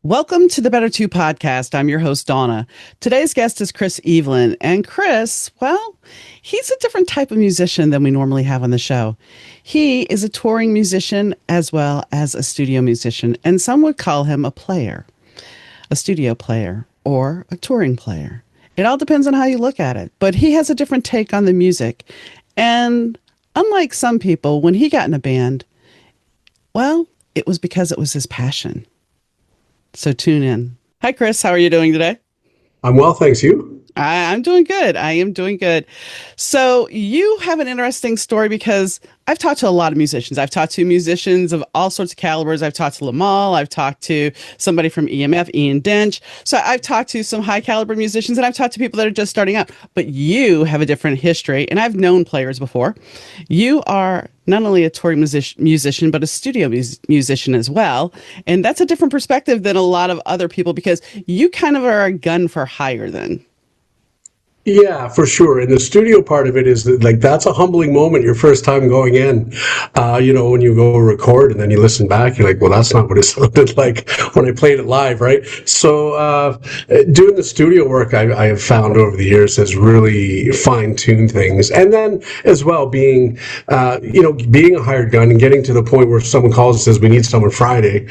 Welcome to the Better 2 podcast. I'm your host, Donna. Today's guest is Chris Eveland. And Chris, well, he's a different type of musician than we normally have on the show. He is a touring musician as well as a studio musician, and some would call him a player, a studio player, or a touring player. It all depends on how you look at it. But he has a different take on the music. And unlike some people, when he got in a band, well, it was because it was his passion. So tune in. Hi, Chris. How are you doing today? I'm well, thanks. You? I'm doing good. I am doing good. So you have an interesting story because I've talked to a lot of musicians. I've talked to musicians of all sorts of calibers. I've talked to Lamal. I've talked to somebody from EMF, Ian Dench. So I've talked to some high caliber musicians, and I've talked to people that are just starting out. But you have a different history, and I've known players before. You are not only a touring musician, but a studio musician as well. And that's a different perspective than a lot of other people because you kind of are a gun for hire then. Yeah, for sure. And the studio part of it is that, like, that's a humbling moment your first time going in. When you go record and then you listen back, you're like, well, that's not what it sounded like when I played it live, right? So doing the studio work I have found over the years has really fine-tuned things. And then as well, being a hired gun and getting to the point where someone calls and says, we need someone Friday.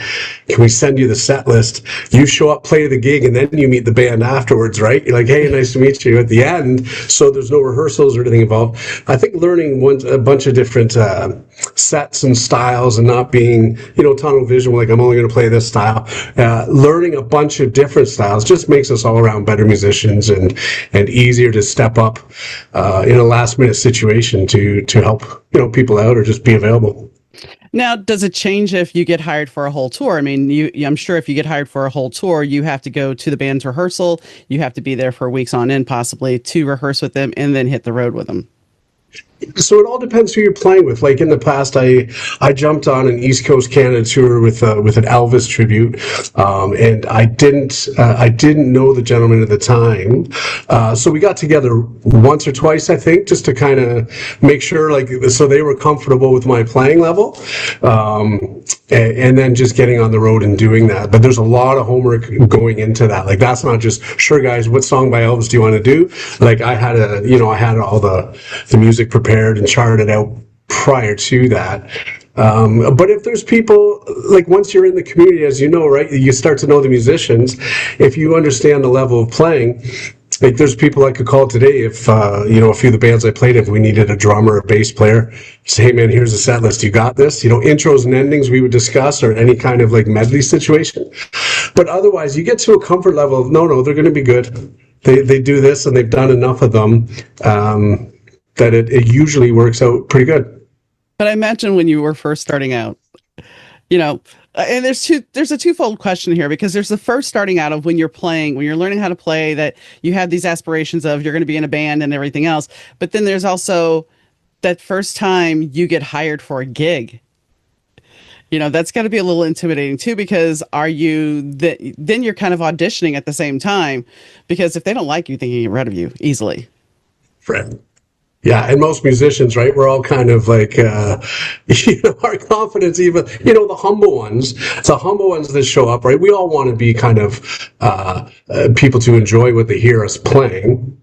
Can we send you the set list? You show up, play the gig, and then you meet the band afterwards, right? You're like, hey, nice to meet you at the end, so there's no rehearsals or anything involved. I think learning a bunch of different sets and styles and not being, tunnel vision, like I'm only going to play this style. Learning a bunch of different styles just makes us all around better musicians and easier to step up in a last minute situation to help people out or just be available. Now, does it change if you get hired for a whole tour? I mean, I'm sure if you get hired for a whole tour, you have to go to the band's rehearsal. You have to be there for weeks on end, possibly, to rehearse with them and then hit the road with them. So it all depends who you're playing with. Like in the past, I jumped on an East Coast Canada tour with an Elvis tribute, and I didn't know the gentleman at the time, so we got together once or twice, I think, just to kind of make sure, so they were comfortable with my playing level, and then just getting on the road and doing that. But there's a lot of homework going into that. Like that's not just, sure guys, what song by Elvis do you want to do? Like I had all the music prepared and charted out prior to that. But if there's people, like once you're in the community, as you know, right, you start to know the musicians. If you understand the level of playing, like there's people I could call today if, a few of the bands I played, if we needed a drummer, a bass player, say, hey man, here's a set list, you got this? Intros and endings we would discuss, or any kind of like medley situation. But otherwise, you get to a comfort level of, no, they're going to be good. They do this and they've done enough of them, that it usually works out pretty good. But I imagine when you were first starting out, and there's a twofold question here, because there's the first starting out of when you're learning how to play, that you have these aspirations of you're going to be in a band and everything else. But then there's also that first time you get hired for a gig. That's got to be a little intimidating too, because then you're kind of auditioning at the same time, because if they don't like you, they can get rid of you easily. Right. Yeah, and most musicians, right, we're all kind of like, our confidence, even, the humble ones that show up, right? We all want to be kind of people to enjoy what they hear us playing.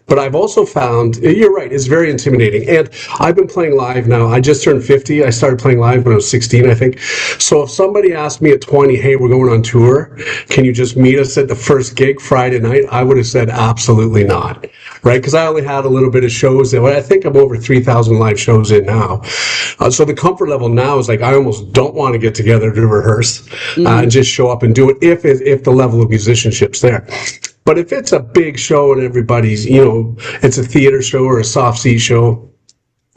But I've also found, you're right, it's very intimidating. And I've been playing live now. I just turned 50. I started playing live when I was 16, I think. So if somebody asked me at 20, hey, we're going on tour, can you just meet us at the first gig Friday night? I would have said absolutely not, right? Because I only had a little bit of shows. I think I'm over 3,000 live shows in now. So the comfort level now is like, I almost don't want to get together to rehearse and just show up and do it if the level of musicianship's there. But if it's a big show and everybody's, it's a theater show or a soft seat show,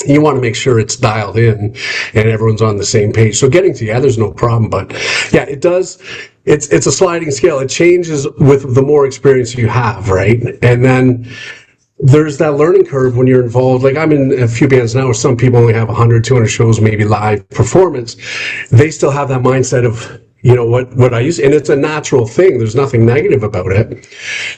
you want to make sure it's dialed in and everyone's on the same page. So getting together is no problem. But yeah, it does. It's a sliding scale. It changes with the more experience you have, right? And then there's that learning curve when you're involved. Like I'm in a few bands now where some people only have 100, 200 shows, maybe live performance. They still have that mindset of, what I used, and it's a natural thing. There's nothing negative about it.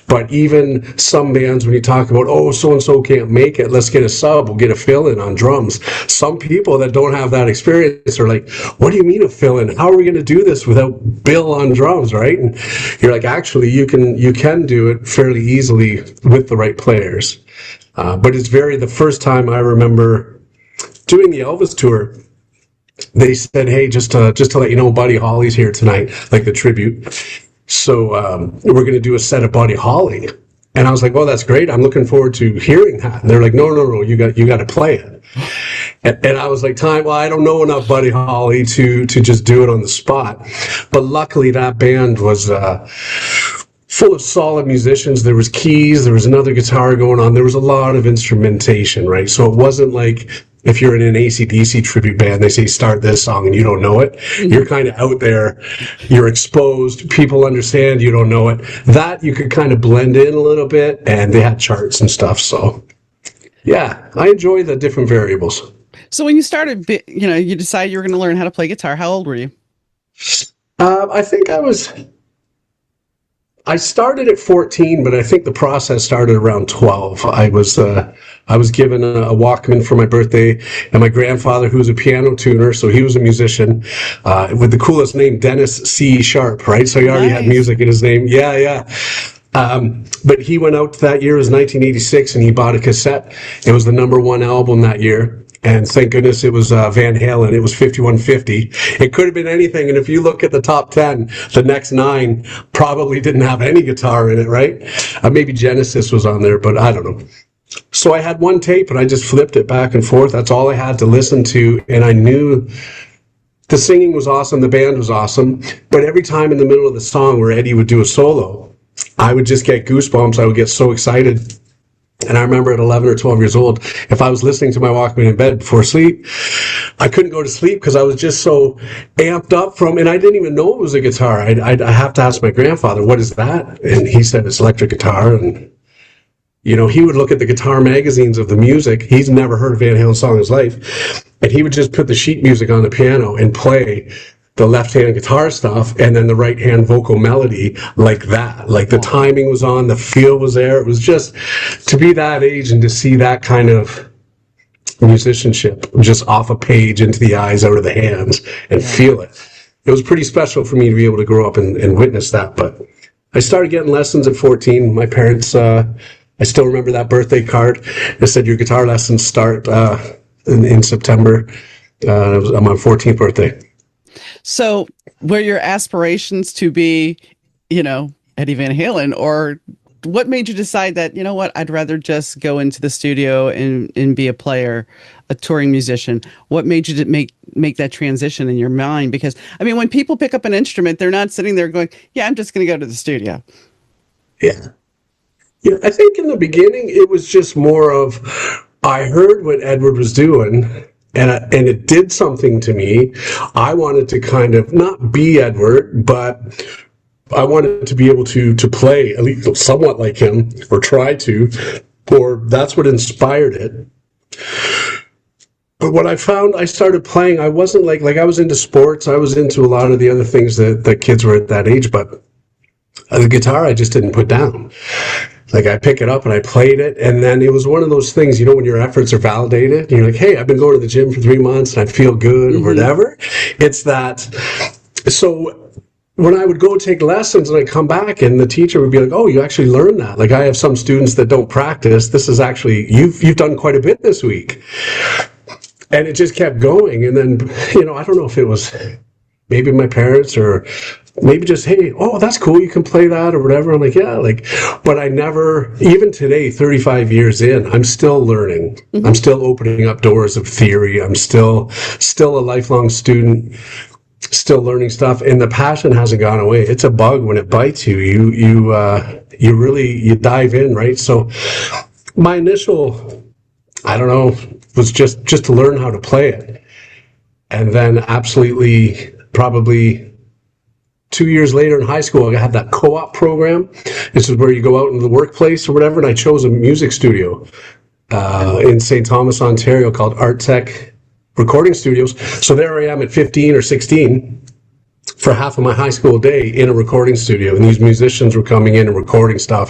But even some bands, when you talk about, oh, so and so can't make it, let's get a sub, we'll get a fill-in on drums. Some people that don't have that experience are like, what do you mean a fill-in? How are we going to do this without Bill on drums, right? And you're like, actually, you can do it fairly easily with the right players. But it's the first time I remember doing the Elvis tour. They said, hey, just to let you know, Buddy Holly's here tonight, like the tribute. So we're going to do a set of Buddy Holly. And I was like, oh, that's great. I'm looking forward to hearing that. And they're like, no, you got to play it. And I was like, well, I don't know enough Buddy Holly to just do it on the spot. But luckily that band was full of solid musicians. There was keys, there was another guitar going on. There was a lot of instrumentation, right? So it wasn't like, if you're in an AC/DC tribute band, they say start this song and you don't know it. You're kind of out there, you're exposed, people understand you don't know it. That you could kind of blend in a little bit, and they had charts and stuff. So yeah, I enjoy the different variables. So when you started, you decided you were going to learn how to play guitar. How old were you? I think I started at 14, but I think the process started around 12. I was given a Walkman for my birthday, and my grandfather, who was a piano tuner, so he was a musician, with the coolest name, Dennis C. Sharp, right? So he already had music in his name. Yeah. But he went out that year, it was 1986, and he bought a cassette. It was the #1 album that year. And thank goodness it was Van Halen. It was 5150. It could have been anything. And if you look at the top 10, the next 9 probably didn't have any guitar in it, right? Maybe Genesis was on there, but I don't know. So I had one tape and I just flipped it back and forth. That's all I had to listen to. And I knew the singing was awesome. The band was awesome. But every time in the middle of the song where Eddie would do a solo, I would just get goosebumps. I would get so excited. And I remember at 11 or 12 years old, if I was listening to my Walkman in bed before sleep, I couldn't go to sleep because I was just so amped up and I didn't even know it was a guitar. I'd have to ask my grandfather, what is that? And he said, it's electric guitar. And, he would look at the guitar magazines of the music. He's never heard a Van Halen song in his life. And he would just put the sheet music on the piano and play the left-hand guitar stuff and then the right-hand vocal melody like that. Like the timing was on, the feel was there. It was just, to be that age and to see that kind of musicianship just off a page into the eyes, out of the hands, and feel it. It was pretty special for me to be able to grow up and witness that. But I started getting lessons at 14. My parents, I still remember that birthday card. It said, your guitar lessons start in September. It was on my 14th birthday. So were your aspirations to be, Eddie Van Halen, or what made you decide that, I'd rather just go into the studio and be a player, a touring musician? What made you make that transition in your mind? Because, when people pick up an instrument, they're not sitting there going, yeah, I'm just going to go to the studio. Yeah. I think in the beginning, it was just more of, I heard what Edward was doing, and it did something to me. I wanted to kind of not be Edward, but I wanted to be able to play at least somewhat like him, or try to, or that's what inspired it. But what I found, I started playing, I wasn't like I was into sports, I was into a lot of the other things that kids were at that age, but the guitar I just didn't put down. Like I pick it up and I played it, and then it was one of those things, when your efforts are validated, you're like, hey, I've been going to the gym for 3 months and I feel good, or whatever. It's that. So when I would go take lessons and I'd come back and the teacher would be like, oh, you actually learned that. Like I have some students that don't practice. This is actually, you've done quite a bit this week. And it just kept going. And then, I don't know if it was maybe my parents or maybe just, hey, oh, that's cool, you can play that or whatever. I'm like, yeah, but I never, even today, 35 years in, I'm still learning. I'm still opening up doors of theory. I'm still a lifelong student, still learning stuff. And the passion hasn't gone away. It's a bug when it bites you. You really dive in, right? So my initial, I don't know, was just to learn how to play it. And then absolutely, probably 2 years later in high school, I had that co-op program. This is where you go out into the workplace or whatever, and I chose a music studio in St. Thomas, Ontario, called Art Tech Recording Studios. So there I am at 15 or 16, for half of my high school day in a recording studio, and these musicians were coming in and recording stuff.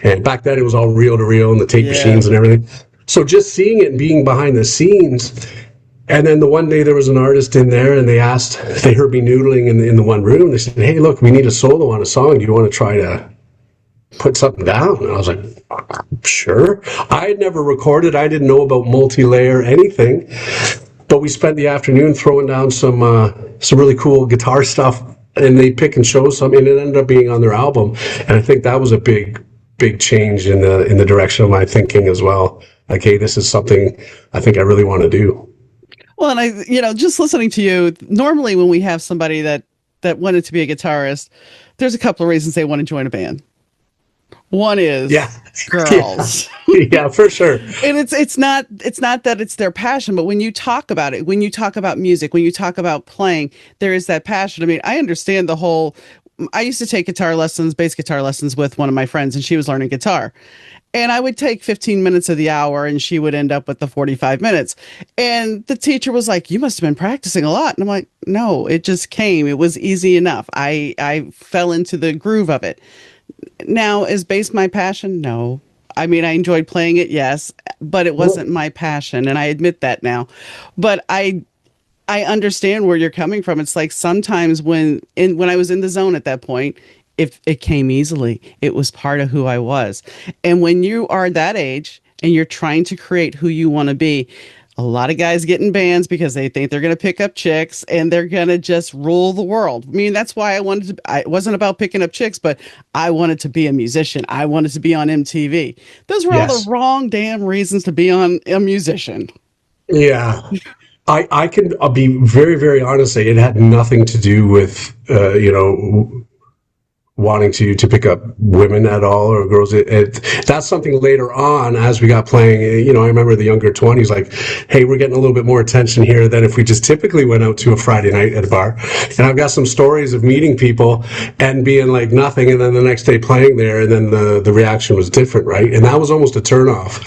And back then it was all reel to reel and the tape machines and everything. So just seeing it and being behind the scenes. And then the one day there was an artist in there, and they heard me noodling in the one room. They said, "Hey, look, we need a solo on a song. Do you want to try to put something down?" And I was like, "Sure." I had never recorded. I didn't know about multi-layer anything. But we spent the afternoon throwing down some really cool guitar stuff, and they pick and show some, and it ended up being on their album. And I think that was a big change in the direction of my thinking as well. Like, hey, this is something I think I really want to do. Well, and just listening to you, normally when we have somebody that wanted to be a guitarist, there's a couple of reasons they want to join a band. One is girls. Yeah, for sure. And it's not that it's their passion, but when you talk about it, when you talk about music, when you talk about playing, there is that passion. I mean, I understand I used to take bass guitar lessons with one of my friends, and she was learning guitar. And I would take 15 minutes of the hour, and she would end up with the 45 minutes. And the teacher was like, "You must have been practicing a lot." And I'm like, "No, it just came. It was easy enough. I fell into the groove of it." Now, is bass my passion? No. I mean, I enjoyed playing it, yes, but it wasn't my passion, and I admit that now. But I understand where you're coming from. It's like sometimes when I was in the zone at that point, if it came easily, it was part of who I was. And when you are that age and you're trying to create who you want to be, a lot of guys get in bands because they think they're going to pick up chicks and they're going to just rule the world. I mean, that's why it wasn't about picking up chicks, but I wanted to be a musician. I wanted to be on MTV. Those were all the wrong damn reasons to be a musician. Yeah. I can be very, very honest. It had nothing to do with, wanting to pick up women at all, or girls. That's something later on as we got playing. I remember the younger 20s, like, hey, we're getting a little bit more attention here than if we just typically went out to a Friday night at a bar. And I've got some stories of meeting people and being like nothing, and then the next day playing there, and then the reaction was different, right? And that was almost a turnoff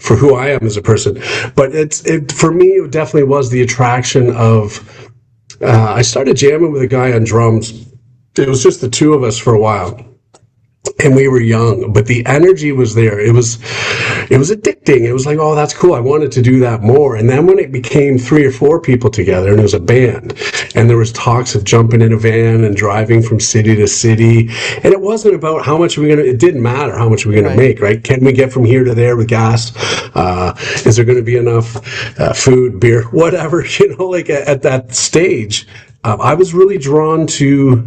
for who I am as a person. But for me, it definitely was the attraction of. I started jamming with a guy on drums. It was just the two of us for a while, and we were young, but the energy was there. It was addicting. It was like, oh, that's cool. I wanted to do that more. And then when it became 3 or 4 people together, and it was a band, and there was talks of jumping in a van and driving from city to city, and it wasn't about how much it didn't matter how much we're going to make, right? Can we get from here to there with gas? Is there going to be enough food, beer, whatever, like at that stage, I was really drawn to.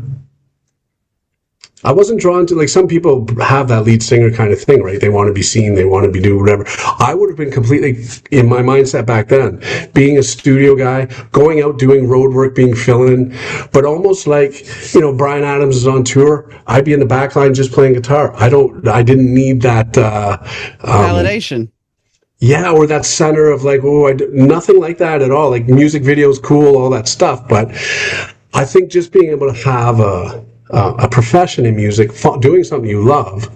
I wasn't drawn to, like, some people have that lead singer kind of thing, right? They want to be seen, they want to be doing whatever. I would have been completely in my mindset back then, being a studio guy, going out doing road work, being fill-in, but almost like, Bryan Adams is on tour, I'd be in the back line just playing guitar. I didn't need that validation. Yeah, or that center of like, nothing like that at all. Like, music videos, cool, all that stuff. But I think just being able to have a profession in music, doing something you love,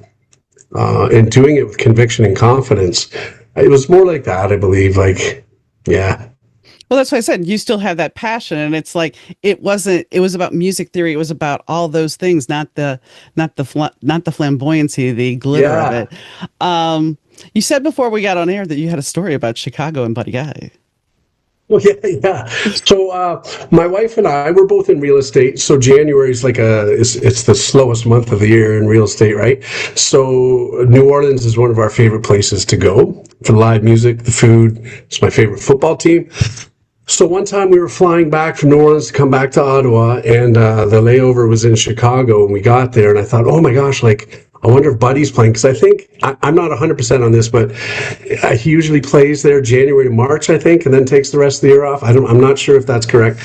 and doing it with conviction and confidence. It was more like that, I believe. Like, yeah. Well, that's why I said you still have that passion, and it's like it was about music theory. It was about all those things, not the flamboyancy, the glitter of it. You said before we got on air that you had a story about Chicago and Buddy Guy. Well, yeah. So my wife and I, we're both in real estate. So January is it's the slowest month of the year in real estate, right? So New Orleans is one of our favorite places to go for the live music, the food. It's my favorite football team. So one time we were flying back from New Orleans to come back to Ottawa, and the layover was in Chicago, and we got there, and I thought, oh my gosh, like, I wonder if Buddy's playing, because I think, I'm not 100% on this, but he usually plays there January to March, I think, and then takes the rest of the year off. I'm not sure if that's correct.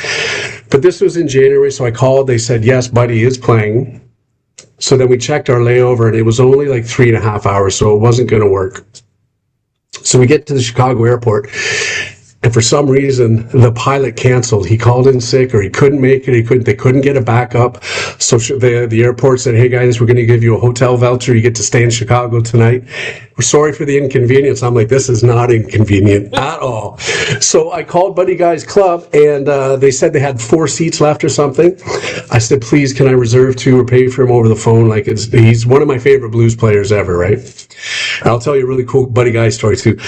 But this was in January, so I called. They said, yes, Buddy is playing. So then we checked our layover, and it was only like 3.5 hours, so it wasn't going to work. So we get to the Chicago airport, and for some reason, the pilot canceled. He called in sick, or he couldn't make it. They couldn't get a backup. So the airport said, hey guys, we're going to give you a hotel voucher. You get to stay in Chicago tonight. sorry for the inconvenience. I'm like, this is not inconvenient at all. So I called Buddy Guy's Club, and they said they had 4 seats left or something. I said, please, can I reserve 2 or pay for him over the phone? Like, he's one of my favorite blues players ever, right? And I'll tell you a really cool Buddy Guy story too.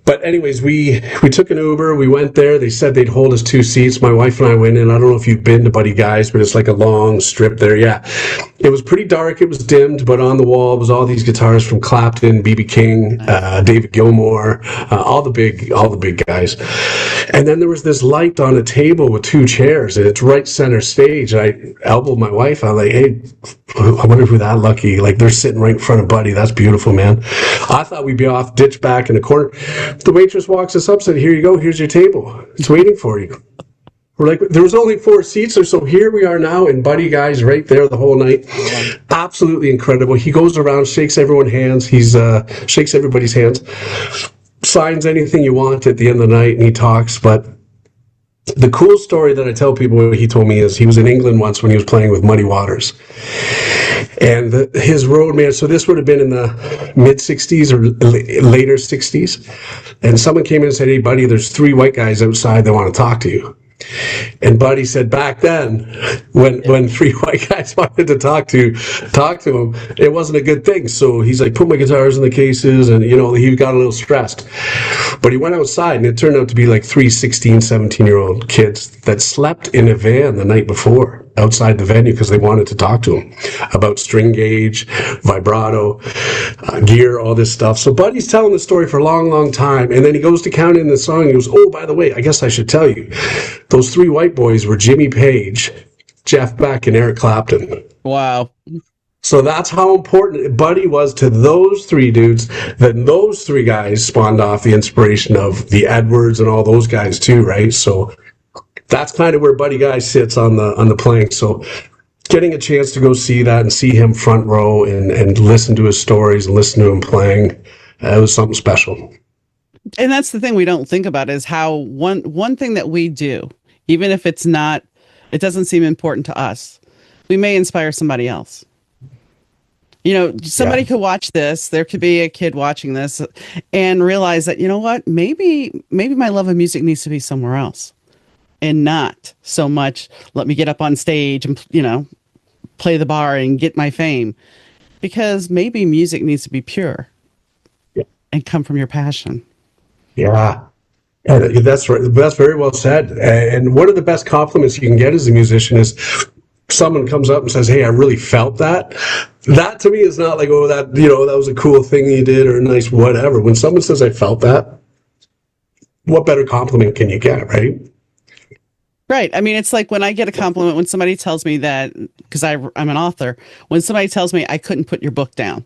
But anyways, we took an Uber. We went there. They said they'd hold us 2 seats. My wife and I went in. I don't know if you've been to Buddy Guy's, but it's like a long strip there. Yeah, it was pretty dark. It was dimmed, but on the wall was all these guitarists from Clapton, B.B. King, David Gilmour, all the big guys. And then there was this light on a table with 2 chairs, and it's right center stage. And I elbowed my wife. I'm like, hey, I wonder who that lucky. Like, they're sitting right in front of Buddy. That's beautiful, man. I thought we'd be off, ditch back in the corner. The waitress walks us up, said, here you go, here's your table. It's waiting for you. We're like, there was only 4 seats, or so here we are now, and Buddy Guy's right there the whole night. Absolutely incredible. He goes around, shakes everyone's hands. He's shakes everybody's hands, signs anything you want at the end of the night, and he talks. But the cool story that I tell people he told me is he was in England once when he was playing with Muddy Waters. And his road man, so this would have been in the mid 60s or later 60s. And someone came in and said, hey, Buddy, there's 3 white guys outside that want to talk to you. And Buddy said back then, when 3 white guys wanted to talk to him, it wasn't a good thing. So he's like, put my guitars in the cases, and he got a little stressed. But he went outside, and it turned out to be like 3 16, 17-year-old kids that slept in a van the night before outside the venue because they wanted to talk to him about string gauge, vibrato, gear, all this stuff. So Buddy's telling the story for a long, long time, and then he goes to count in the song, and he goes, oh, by the way, I guess I should tell you, those 3 white boys were Jimmy Page, Jeff Beck, and Eric Clapton. Wow. So that's how important Buddy was to those 3 dudes. Then those 3 guys spawned off the inspiration of the Edwards and all those guys too, right? So that's kind of where Buddy Guy sits on the plank. So getting a chance to go see that and see him front row and listen to his stories and listen to him playing, it was something special. And that's the thing we don't think about is how one thing that we do, even if it doesn't seem important to us, we may inspire somebody else. Somebody could watch this. There could be a kid watching this and realize that, you know what, maybe my love of music needs to be somewhere else and not so much, let me get up on stage and, play the bar and get my fame, because maybe music needs to be pure and come from your passion. Yeah. That's right. That's very well said. And one of the best compliments you can get as a musician is someone comes up and says, hey, I really felt that. That to me is not like, oh, that was a cool thing you did or a nice whatever. When someone says I felt that, what better compliment can you get, right? Right. I mean, it's like when I get a compliment, when somebody tells me that, because I'm an author, when somebody tells me I couldn't put your book down.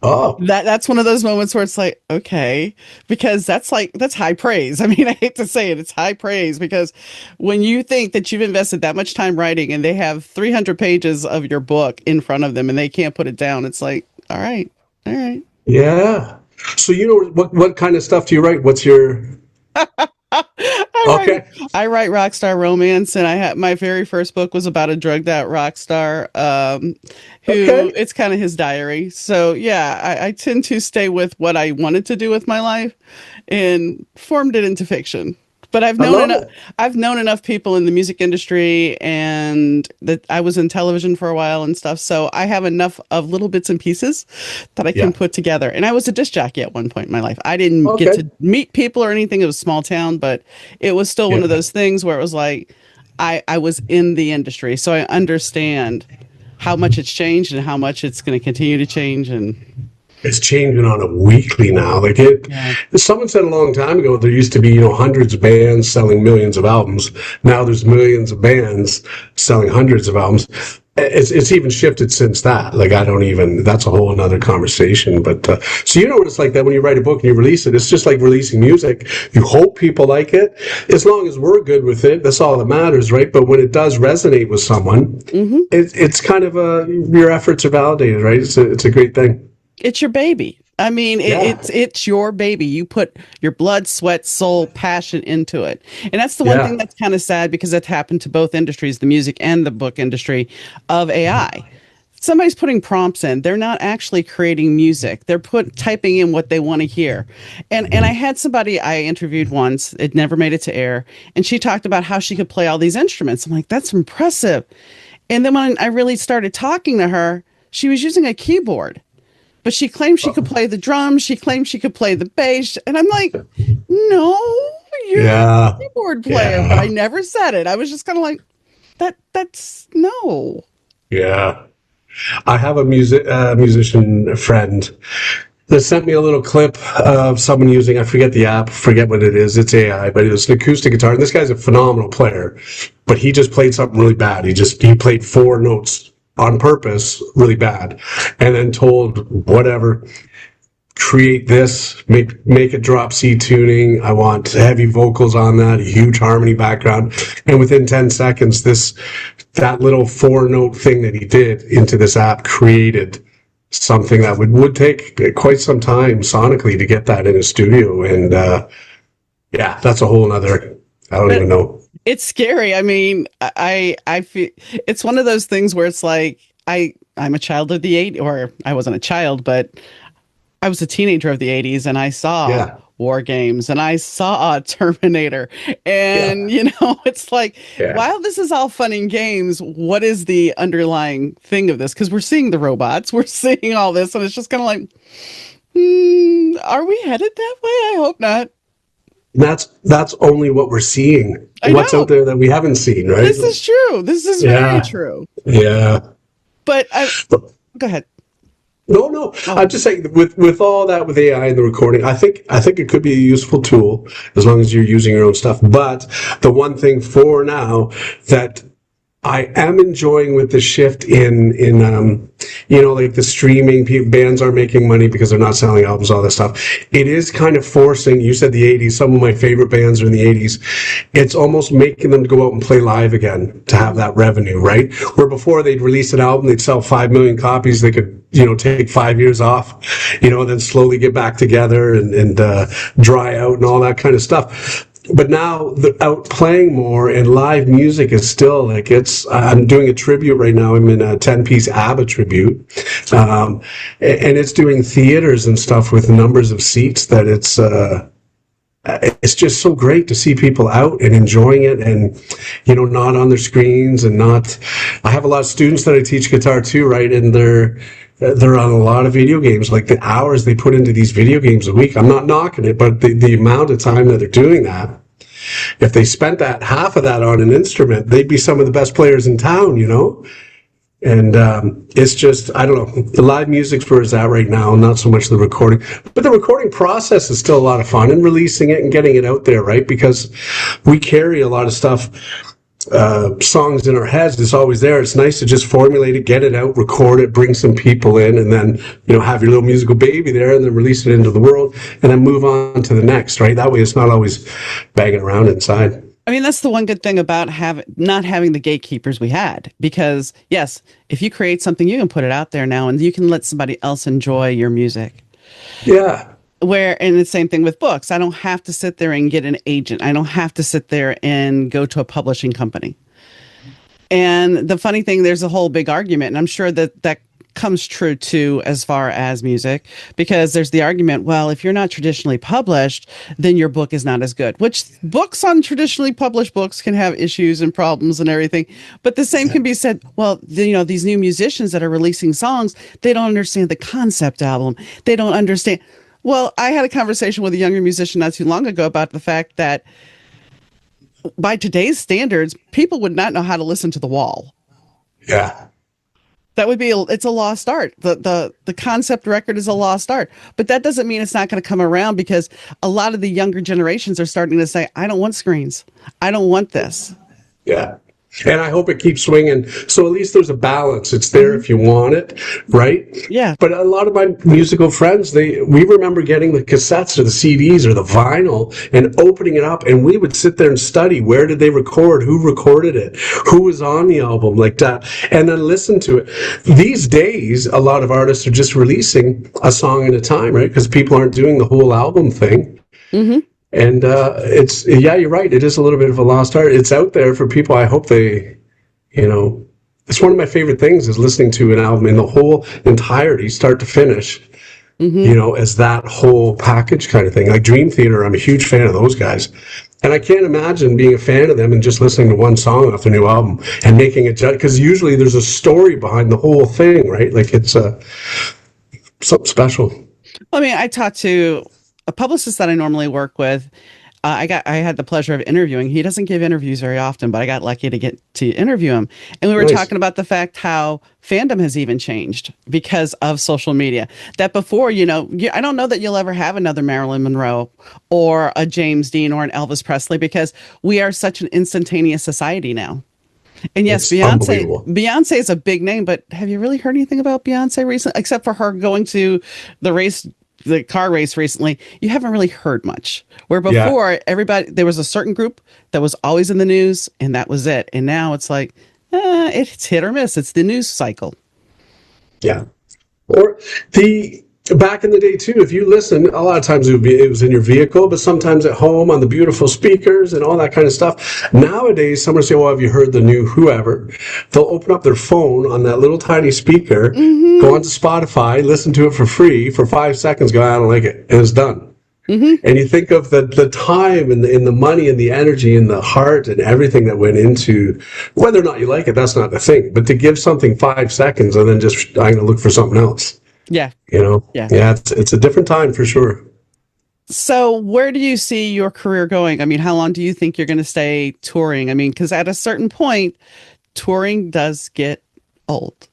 Oh, that's one of those moments where it's like, okay, because that's high praise. I mean, I hate to say it, it's high praise, because when you think that you've invested that much time writing and they have 300 pages of your book in front of them and they can't put it down, it's like, all right. Yeah. So what kind of stuff do you write? What's your I write rock star romance, and my very first book was about a drugged out rock star it's kind of his diary. So yeah, I tend to stay with what I wanted to do with my life and formed it into fiction. But I've known enough people in the music industry, and that I was in television for a while and stuff. So I have enough of little bits and pieces that I can put together. And I was a disc jockey at one point in my life. I didn't get to meet people or anything. It was a small town, but it was still one of those things where it was like, I was in the industry. So I understand how much it's changed and how much it's going to continue to change. And it's changing on a weekly now. Someone said a long time ago, there used to be, hundreds of bands selling millions of albums. Now there's millions of bands selling hundreds of albums. It's even shifted since that. That's a whole another conversation. But, so what it's like that when you write a book and you release it, it's just like releasing music. You hope people like it. As long as we're good with it, that's all that matters, right? But when it does resonate with someone, it's kind of your efforts are validated, right? It's a great thing. It's your baby. I mean, it's your baby. You put your blood, sweat, soul, passion into it. And that's the one thing that's kind of sad, because it happened to both industries, the music and the book industry, of AI. somebody's putting prompts in. They're not actually creating music. They're typing in what they want to hear. And I had somebody I interviewed once, it never made it to air, and she talked about how she could play all these instruments. I'm like, that's impressive. And then when I really started talking to her, she was using a keyboard, but she claimed she could play the drums. She claimed she could play the bass. And I'm like, no, you're not a keyboard player. But I never said it. I was just kind of like, that's no. Yeah. I have a musician friend that sent me a little clip of someone using, I forget the app, forget what it is. It's AI, but it was an acoustic guitar. And this guy's a phenomenal player, but he just played something really bad. He played 4 notes on purpose, really bad, and then told whatever, create this, make it drop C tuning. I want heavy vocals on that, a huge harmony background. And within 10 seconds, that little 4-note thing that he did into this app created something that would take quite some time sonically to get that in a studio. And yeah, that's a whole nother, I don't even know. It's scary. I mean, I feel it's one of those things where it's like I'm a child of the 80s, or I wasn't a child, but I was a teenager of the 80s, and I saw War Games, and I saw Terminator, and it's like, while this is all fun and games, what is the underlying thing of this? Because we're seeing the robots, we're seeing all this, and it's just kind of like, are we headed that way? I hope not. That's only what we're seeing. What's out there that we haven't seen, right? This is true. This is very true. Yeah. But go ahead. No. Oh. I'm just saying, with all that, with AI and the recording, I think it could be a useful tool as long as you're using your own stuff. But the one thing for now that I am enjoying with the shift in like the streaming, bands are making money because they're not selling albums, all this stuff. It is kind of forcing, you said the 80s, some of my favorite bands are in the 80s. It's almost making them go out and play live again to have that revenue, right? Where before they'd release an album, they'd sell 5 million copies, they could, take 5 years off, and then slowly get back together and dry out and all that kind of stuff. But now they're out playing more, and live music is still like I'm doing a tribute right now. I'm in a 10-piece ABBA tribute, and it's doing theaters and stuff with numbers of seats that it's just so great to see people out and enjoying it, and not on their screens and not. I have a lot of students that I teach guitar to, right, and they're on a lot of video games, like the hours they put into these video games a week. I'm not knocking it, but the amount of time that they're doing that, if they spent half of that on an instrument, they'd be some of the best players in town, And it's just, I don't know, the live music's where it's at right now, not so much the recording. But the recording process is still a lot of fun, and releasing it and getting it out there, right? Because we carry a lot of stuff, songs in our heads. It's always there. It's nice to just formulate it, get it out, record it, bring some people in, and then have your little musical baby there, and then release it into the world, and then move on to the next, right? That way it's not always banging around inside. I mean, that's the one good thing about not having the gatekeepers we had, because yes, if you create something, you can put it out there now, and you can let somebody else enjoy your music. Yeah. And the same thing with books. I don't have to sit there and get an agent. I don't have to sit there and go to a publishing company. And the funny thing, there's a whole big argument, and I'm sure that comes true too as far as music, because there's the argument, well, if you're not traditionally published, then your book is not as good, which books on traditionally published books can have issues and problems and everything. But the same can be said, well, these new musicians that are releasing songs, they don't understand the concept album. They don't understand. Well, I had a conversation with a younger musician not too long ago about the fact that by today's standards, people would not know how to listen to The Wall. Yeah. That would be it's a lost art. The concept record is a lost art. But that doesn't mean it's not going to come around, because a lot of the younger generations are starting to say, I don't want screens. I don't want this. Yeah. And I hope it keeps swinging. So at least there's a balance. It's there if you want it, right? Yeah. But a lot of my musical friends, we remember getting the cassettes or the CDs or the vinyl and opening it up, and we would sit there and study, where did they record, who recorded it, who was on the album, like that, and then listen to it. These days, a lot of artists are just releasing a song at a time, right? Because people aren't doing the whole album thing. Mm-hmm. And you're right. It is a little bit of a lost art. It's out there for people. I hope they, it's one of my favorite things is listening to an album in the whole entirety, start to finish, Mm-hmm. as that whole package kind of thing. Like Dream Theater, I'm a huge fan of those guys. And I can't imagine being a fan of them and just listening to one song off their new album and making a judge, because usually there's a story behind the whole thing, right? Like it's something special. I mean, I talked to a publicist that I normally work with. I had the pleasure of interviewing. He doesn't give interviews very often, but I got lucky to get to interview him. And we were Nice. talking about the fact how fandom has even changed because of social media. That before, I don't know that you'll ever have another Marilyn Monroe or a James Dean or an Elvis Presley because we are such an instantaneous society now. And yes, It's unbelievable. Beyonce is a big name, but have you really heard anything about Beyonce recently, except for her going to the race, the car race recently? You haven't really heard much. Where Yeah. before, there was a certain group that was always in the news, and that was it. And now it's like, it's hit or miss. It's the news cycle. Yeah. Or the back in the day too, if you listen, a lot of times it was in your vehicle, but sometimes at home on the beautiful speakers and all that kind of stuff. Nowadays, someone say, "Well, have you heard the new whoever?" They'll open up their phone on that little tiny speaker, Mm-hmm. go onto Spotify, listen to it for free for 5 seconds, go, "I don't like it," and it's done. Mm-hmm. And you think of the time and the money and the energy and the heart and everything that went into whether or not you like it, that's not the thing. But to give something 5 seconds and then just, I'm going to look for something else. Yeah. Yeah. Yeah, it's a different time for sure. So, where do you see your career going? I mean, how long do you think you're going to stay touring? I mean, because at a certain point, touring does get old.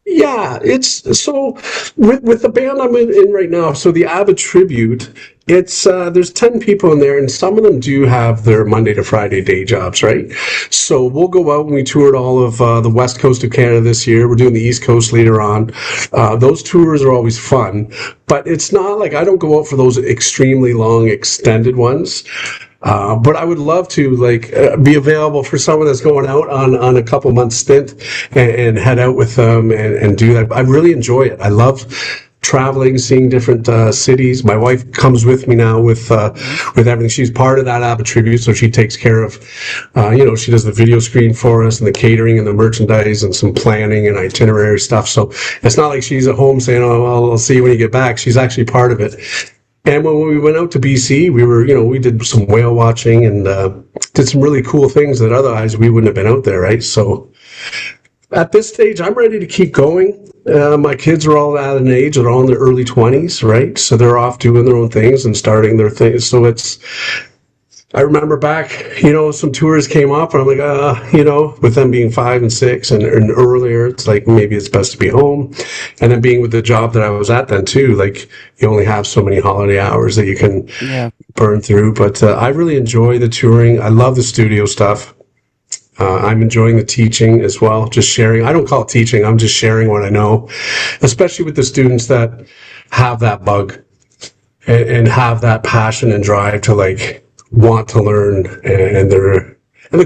Yeah, it's so with the band I'm in right now. So the Avid Tribute, it's there's 10 people in there, and some of them do have their Monday to Friday day jobs, right? So we'll go out and we toured all of the west coast of Canada this year. We're doing the east coast later on. Those tours are always fun, but it's not like I don't go out for those extremely long extended ones. But I would love to be available for someone that's going out on a couple months stint and head out with them and do that. I really enjoy it. I love traveling, seeing different cities. My wife comes with me now with everything. She's part of that Abbott Tribute, so she takes care of, she does the video screen for us and the catering and the merchandise and some planning and itinerary stuff. So it's not like she's at home saying, "Oh, well, I'll see you when you get back." She's actually part of it. And when we went out to BC, we did some whale watching and did some really cool things that otherwise we wouldn't have been out there, right? So at this stage, I'm ready to keep going. My kids are all at an age, they're all in their early 20s, right? So they're off doing their own things and starting their things. So I remember back, some tours came up and I'm like, with them being 5 and 6 and earlier, it's like maybe it's best to be home. And then being with the job that I was at then too, like you only have so many holiday hours that you can burn through. But I really enjoy the touring. I love the studio stuff. I'm enjoying the teaching as well, just sharing. I don't call it teaching, I'm just sharing what I know, especially with the students that have that bug and have that passion and drive to want to learn, and the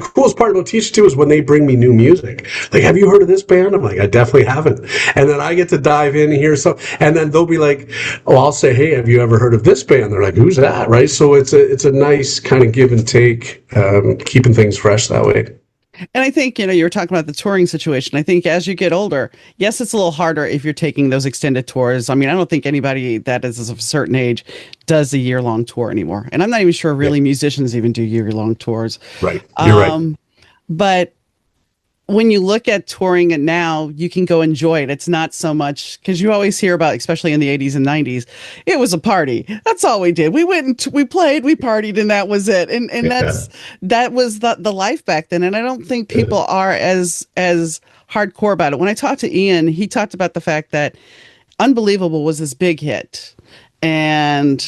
coolest part about teaching too is when they bring me new music. Like, "Have you heard of this band?" I'm like, "I definitely haven't." And then I get to dive in and hear some, and then they'll be like, "Oh, I'll say, 'Hey, have you ever heard of this band?" They're like, "Who's that?" Right? So it's a nice kind of give and take, keeping things fresh that way. And I think, you were talking about the touring situation. I think as you get older, yes, it's a little harder if you're taking those extended tours. I mean, I don't think anybody that is of a certain age does a year-long tour anymore. And I'm not even sure really musicians even do year-long tours. Right. You're right. But when you look at touring it now, you can go enjoy it. It's not so much because you always hear about, especially in the 80s and 90s, it was a party. That's all we did. We went and we played, we partied, and that was it. And that was the life back then. And I don't think people are as hardcore about it. When I talked to Ian, he talked about the fact that Unbelievable was his big hit. And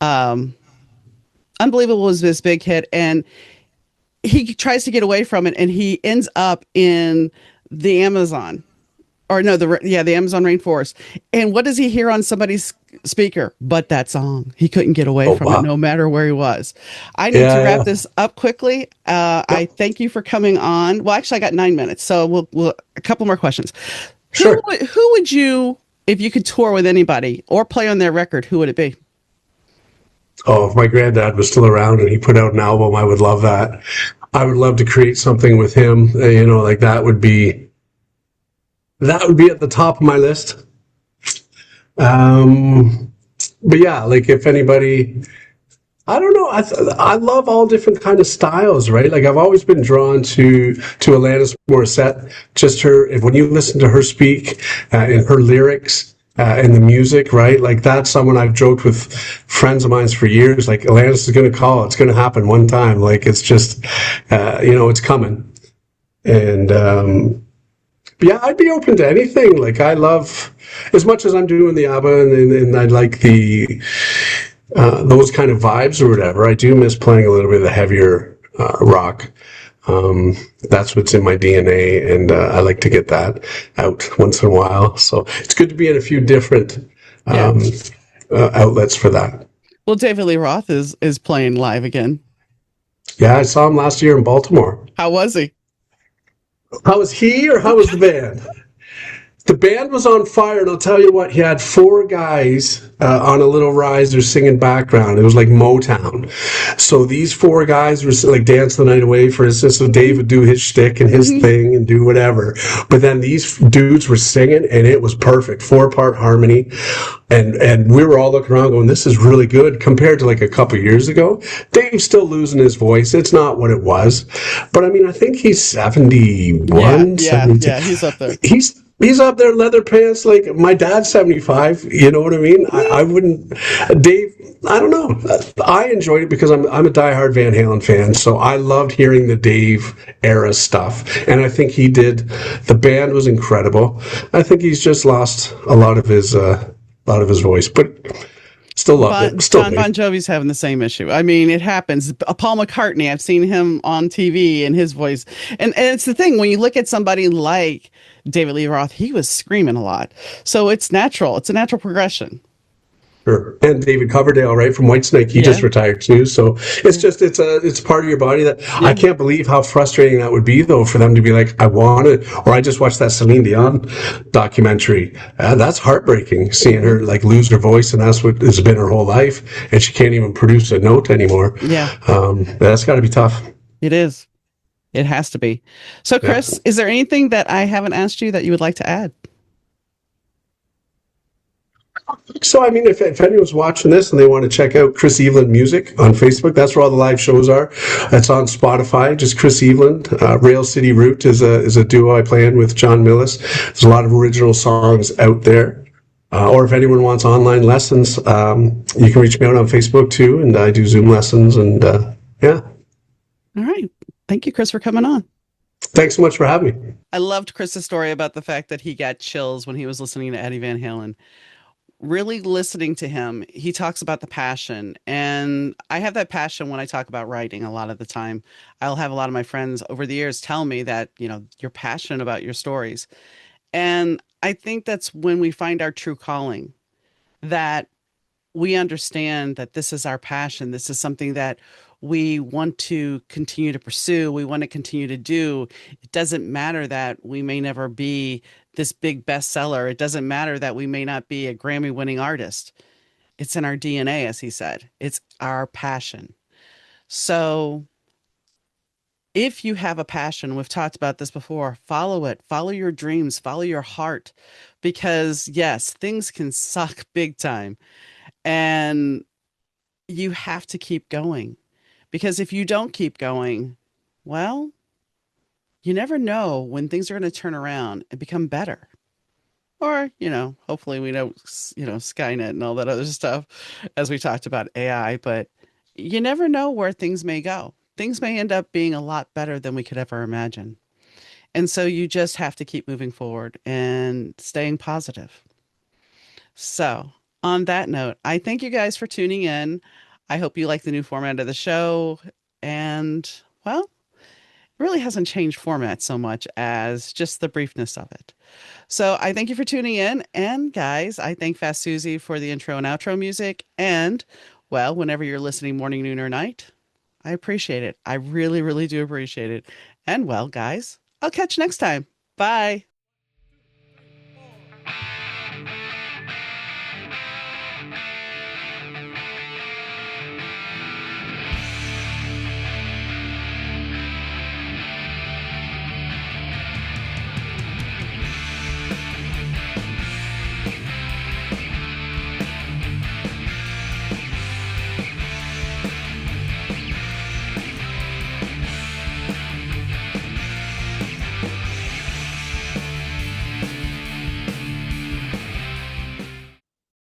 Unbelievable was his big hit. And he tries to get away from it, and he ends up in the Amazon, or no, the Amazon rainforest. And what does he hear on somebody's speaker? But that song. He couldn't get away from it, no matter where he was. I need to wrap this up quickly. I thank you for coming on. Well, actually, I got 9 minutes, so we'll a couple more questions. Sure. Who would you, if you could tour with anybody or play on their record, who would it be? Oh, if my granddad was still around and he put out an album, I would love that. I would love to create something with him. Like that would be at the top of my list. Um, but yeah, like if anybody, I don't know. I love all different kind of styles, right? Like I've always been drawn to Alanis Morissette. Just her, if when you listen to her speak and her lyrics and the music, right? Like that's someone I've joked with friends of mine for years. Like Alanis is going to call. It's going to happen one time. Like it's just, it's coming. And yeah, I'd be open to anything. Like I love, as much as I'm doing the ABBA and I like the those kind of vibes or whatever. I do miss playing a little bit of the heavier rock. That's what's in my DNA, and I like to get that out once in a while. So it's good to be in a few different Yeah. um, outlets for that. Well, David Lee Roth is playing live again. Yeah, I saw him last year in Baltimore. How was he? How was he, or how was the band? The band was on fire, and I'll tell you what, he had four guys on a little riser singing background. It was like Motown. So these four guys were like Dance the Night Away, for instance. So Dave would do his shtick and his thing and do whatever. But then these dudes were singing, and it was perfect. Four-part harmony. And we were all looking around going, this is really good compared to like a couple years ago. Dave's still losing his voice. It's not what it was. But I mean, I think he's Yeah, 71, yeah, 72. yeah. He's up there. He's up there, leather pants. Like my dad's 75. You know what I mean? I wouldn't. Dave. I don't know. I enjoyed it because I'm a diehard Van Halen fan. So I loved hearing the Dave era stuff, and I think he did. The band was incredible. I think he's just lost a lot of his voice, but still loved it. Still John Dave. Bon Jovi's having the same issue. I mean, it happens. Paul McCartney, I've seen him on TV and his voice. And it's the thing, when you look at somebody like David Lee Roth, he was screaming a lot. So it's natural. It's a natural progression. Sure. And David Coverdale, right, from Whitesnake, he Yeah. just retired too. So it's just it's part of your body that I Yeah. can't believe how frustrating that would be though for them to be like, I want it, or I just watched that Celine Dion documentary. That's heartbreaking, seeing her like lose her voice, and that's what has been her whole life, and she can't even produce a note anymore. Yeah, That's got to be tough. it is. It has to be. So, Yeah. Chris, is there anything that I haven't asked you that you would like to add? So, I mean, if anyone's watching this and they want to check out Chris Eveland Music on Facebook, that's where all the live shows are. That's on Spotify, just Chris Eveland. Rail City Route is a duo I play in with John Millis. There's a lot of original songs out there. Or if anyone wants online lessons, you can reach me out on Facebook too, and I do Zoom lessons. And yeah, All right. Thank you, Chris, for coming on. thanks so much for having me. I loved Chris's story about the fact that he got chills when he was listening to Eddie Van Halen. Really listening to him, he talks about the passion. And I have that passion when I talk about writing a lot of the time. I'll have a lot of my friends over the years tell me that, you're passionate about your stories. And I think that's when we find our true calling, that we understand that this is our passion. This is something that we want to continue to pursue. We want to continue to do. It doesn't matter that we may never be this big bestseller. It doesn't matter that we may not be a Grammy winning artist. It's in our DNA, as he said. It's our passion. So if you have a passion, we've talked about this before, follow it, follow your dreams, follow your heart, because yes, things can suck big time. And you have to keep going, because if you don't keep going, well, you never know when things are going to turn around and become better. Or, hopefully we know, Skynet and all that other stuff, as we talked about AI, but you never know where things may go. Things may end up being a lot better than we could ever imagine. And so you just have to keep moving forward and staying positive. So, on that note, I thank you guys for tuning in. I hope you like the new format of the show. And, well, it really hasn't changed format so much as just the briefness of it. So, I thank you for tuning in. And, guys, I thank Fast Susie for the intro and outro music. And, well, whenever you're listening, morning, noon, or night, I appreciate it. I really, really do appreciate it. And, well, guys, I'll catch you next time. Bye.